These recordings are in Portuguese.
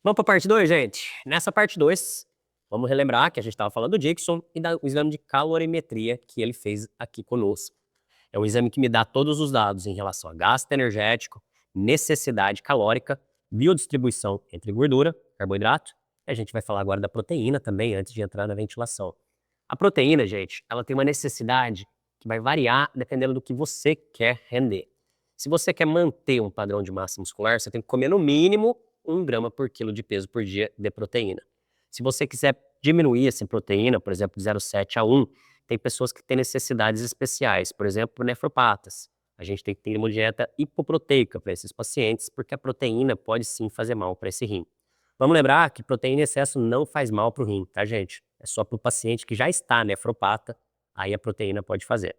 Vamos para a parte 2, gente. Nessa parte 2, vamos relembrar que a gente estava falando do Dixon e do exame de calorimetria que ele fez aqui conosco. É um exame que me dá todos os dados em relação a gasto energético, necessidade calórica, biodistribuição entre gordura, carboidrato, e a gente vai falar agora da proteína também, antes de entrar na ventilação. A proteína, gente, ela tem uma necessidade que vai variar dependendo do que você quer render. Se você quer manter um padrão de massa muscular, você tem que comer no mínimo 1 grama por quilo de peso por dia de proteína. Se você quiser diminuir essa proteína, por exemplo, de 0,7 a 1, tem pessoas que têm necessidades especiais, por exemplo, nefropatas. A gente tem que ter uma dieta hipoproteica para esses pacientes, porque a proteína pode sim fazer mal para esse rim. Vamos lembrar que proteína em excesso não faz mal para o rim, tá, gente? É só para o paciente que já está nefropata, aí a proteína pode fazer.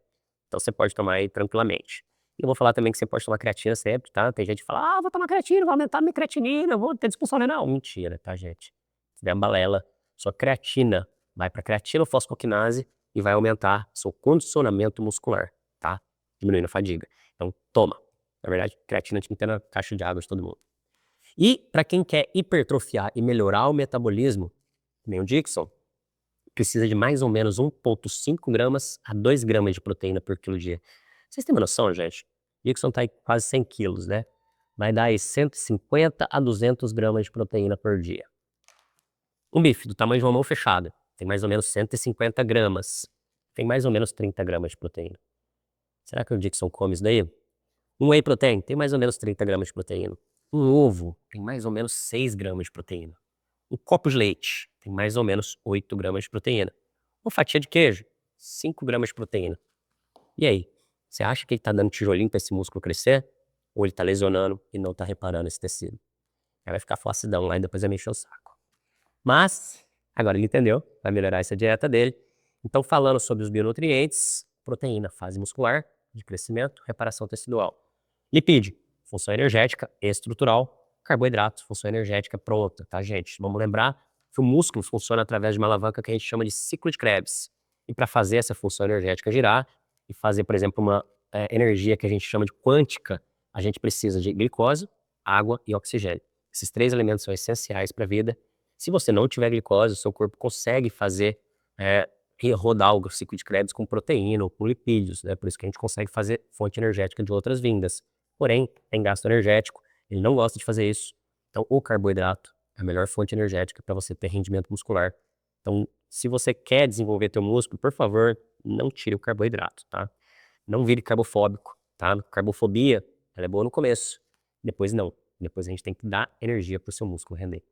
Então você pode tomar aí tranquilamente. E eu vou falar também que você pode tomar creatina sempre, tá? Tem gente que fala, vou tomar creatina, vou aumentar minha creatinina, vou ter disfunção renal. Mentira, tá, gente? Se der uma balela, sua creatina vai para creatinofosfoquinase e vai aumentar seu condicionamento muscular, tá? Diminuindo a fadiga. Então, toma. Na verdade, creatina tinha que ter na caixa de água de todo mundo. E para quem quer hipertrofiar e melhorar o metabolismo, que nem o Dixon, precisa de mais ou menos 1,5 gramas a 2 gramas de proteína por quilo dia. Vocês têm uma noção, gente? Dixon tá aí quase 100 quilos, né? Vai dar aí 150 a 200 gramas de proteína por dia. Um bife do tamanho de uma mão fechada tem mais ou menos 150 gramas. Tem mais ou menos 30 gramas de proteína. Será que o Dixon come isso daí? Um whey protein tem mais ou menos 30 gramas de proteína. Um ovo tem mais ou menos 6 gramas de proteína. Um copo de leite tem mais ou menos 8 gramas de proteína. Uma fatia de queijo, 5 gramas de proteína. E aí, você acha que ele tá dando tijolinho para esse músculo crescer? Ou ele tá lesionando e não tá reparando esse tecido? Aí vai ficar flacidão lá e depois vai mexer o saco. Mas, agora ele entendeu, vai melhorar essa dieta dele. Então, falando sobre os bionutrientes, proteína, fase muscular, de crescimento, reparação tecidual. Lipídio, função energética estrutural. Carboidrato, função energética pronta, tá, gente? Vamos lembrar que o músculo funciona através de uma alavanca que a gente chama de ciclo de Krebs. E para fazer essa função energética girar e fazer, por exemplo, uma energia que a gente chama de quântica, a gente precisa de glicose, água e oxigênio. Esses 3 elementos são essenciais para a vida. Se você não tiver glicose, o seu corpo consegue fazer rodar o ciclo de Krebs com proteína ou com lipídios, né? Por isso que a gente consegue fazer fonte energética de outras vindas. Porém, tem gasto energético, ele não gosta de fazer isso. Então, o carboidrato é a melhor fonte energética para você ter rendimento muscular. Então, se você quer desenvolver teu músculo, por favor, não tire o carboidrato, tá? Não vire carbofóbico, tá? Carbofobia, ela é boa no começo, depois não. Depois a gente tem que dar energia para o seu músculo render.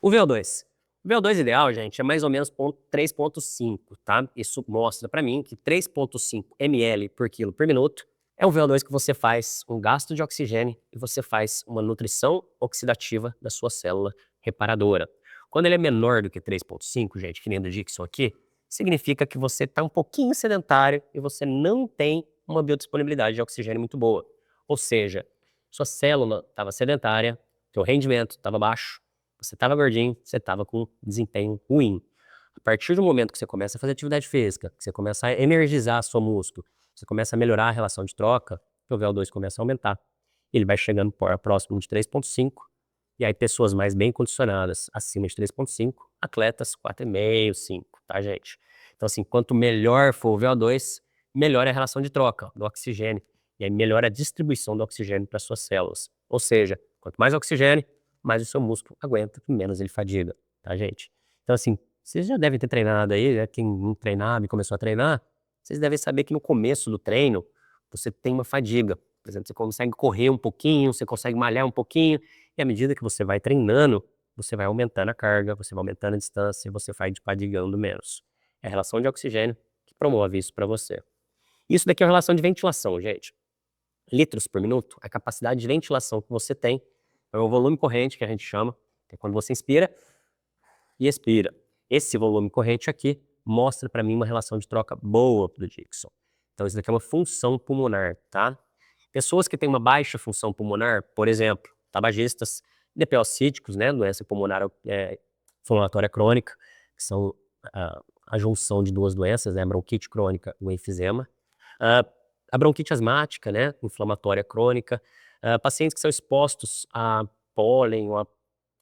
O VO2. O VO2 ideal, gente, é mais ou menos 3,5, tá? Isso mostra para mim que 3,5 ml por quilo por minuto é o VO2 que você faz um gasto de oxigênio e você faz uma nutrição oxidativa da sua célula reparadora. Quando ele é menor do que 3,5, gente, que nem do Dixon aqui, significa que você está um pouquinho sedentário e você não tem uma biodisponibilidade de oxigênio muito boa. Ou seja, sua célula estava sedentária, seu rendimento estava baixo, você estava gordinho, você estava com desempenho ruim. A partir do momento que você começa a fazer atividade física, que você começa a energizar seu músculo, você começa a melhorar a relação de troca, o VO2 começa a aumentar. Ele vai chegando próximo de 3,5, e aí pessoas mais bem condicionadas, acima de 3,5, atletas 4,5, 5, tá, gente? Então, assim, quanto melhor for o VO2, melhor é a relação de troca do oxigênio, e aí melhora a distribuição do oxigênio para suas células. Ou seja, quanto mais oxigênio, mais o seu músculo aguenta, menos ele fadiga, tá, gente? Então, assim, vocês já devem ter treinado aí, né? Quem não treinava e começou a treinar, vocês devem saber que no começo do treino, você tem uma fadiga. Por exemplo, você consegue correr um pouquinho, você consegue malhar um pouquinho, e à medida que você vai treinando, você vai aumentando a carga, você vai aumentando a distância, e você vai fadigando menos. É a relação de oxigênio que promove isso para você. Isso daqui é a relação de ventilação, gente. Litros por minuto, a capacidade de ventilação que você tem, é o volume corrente que a gente chama, que é quando você inspira e expira. Esse volume corrente aqui mostra para mim uma relação de troca boa do Dixon. Então isso daqui é uma função pulmonar, tá? Pessoas que têm uma baixa função pulmonar, por exemplo, tabagistas, DPO-cíticos, né, doença pulmonar inflamatória crônica, que são a junção de duas doenças, né, a bronquite crônica e o enfisema. A bronquite asmática, né, inflamatória crônica, pacientes que são expostos a pólen ou a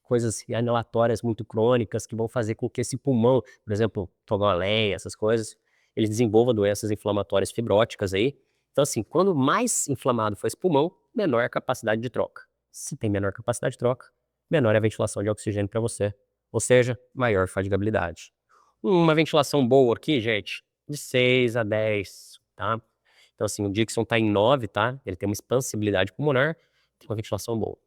coisas inalatórias muito crônicas que vão fazer com que esse pulmão, por exemplo, tongoleia, essas coisas, ele desenvolva doenças inflamatórias fibróticas aí. Então, assim, quando mais inflamado for esse pulmão, menor é a capacidade de troca. Se tem menor capacidade de troca, menor é a ventilação de oxigênio para você. Ou seja, maior fatigabilidade. Uma ventilação boa aqui, gente, de 6 a 10, tá? Então, assim, o Dixon tá em 9, tá? Ele tem uma expansibilidade pulmonar, tem uma ventilação boa.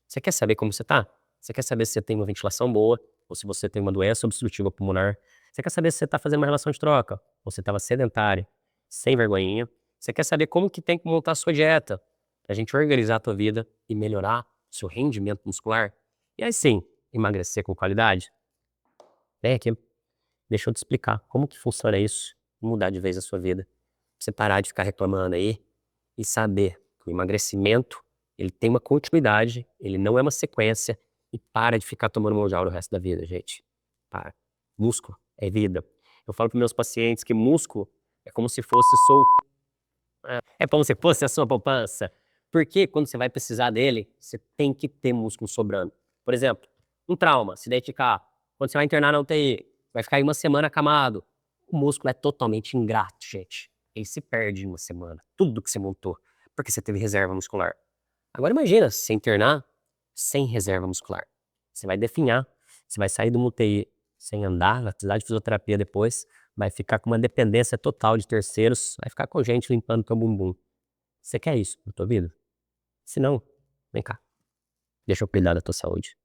Você quer saber como você tá? Você quer saber se você tem uma ventilação boa, ou se você tem uma doença obstrutiva pulmonar? Você quer saber se você tá fazendo uma relação de troca, ou você tava sedentário, sem vergonhinha? Você quer saber como que tem que montar a sua dieta, pra gente organizar a tua vida e melhorar o seu rendimento muscular? E aí sim, emagrecer com qualidade? Vem aqui, deixa eu te explicar como que funciona isso, mudar de vez a sua vida. Pra você parar de ficar reclamando aí e saber que o emagrecimento, ele tem uma continuidade, ele não é uma sequência, e para de ficar tomando Monjal o resto da vida, gente. Para. Músculo é vida. Eu falo para meus pacientes que músculo é como se fosse é como se fosse a sua poupança. Porque quando você vai precisar dele, você tem que ter músculo sobrando. Por exemplo, um trauma, acidente de carro. Quando você vai internar na UTI, vai ficar aí uma semana acamado. O músculo é totalmente ingrato, gente. Ele se perde em uma semana. Tudo que você montou. Porque você teve reserva muscular. Agora imagina se você internar sem reserva muscular. Você vai definhar. Você vai sair de uma UTI sem andar, vai precisar de fisioterapia depois. Vai ficar com uma dependência total de terceiros. Vai ficar com gente limpando teu bumbum. Você quer isso na tua vida? Se não, vem cá. Deixa eu cuidar da tua saúde.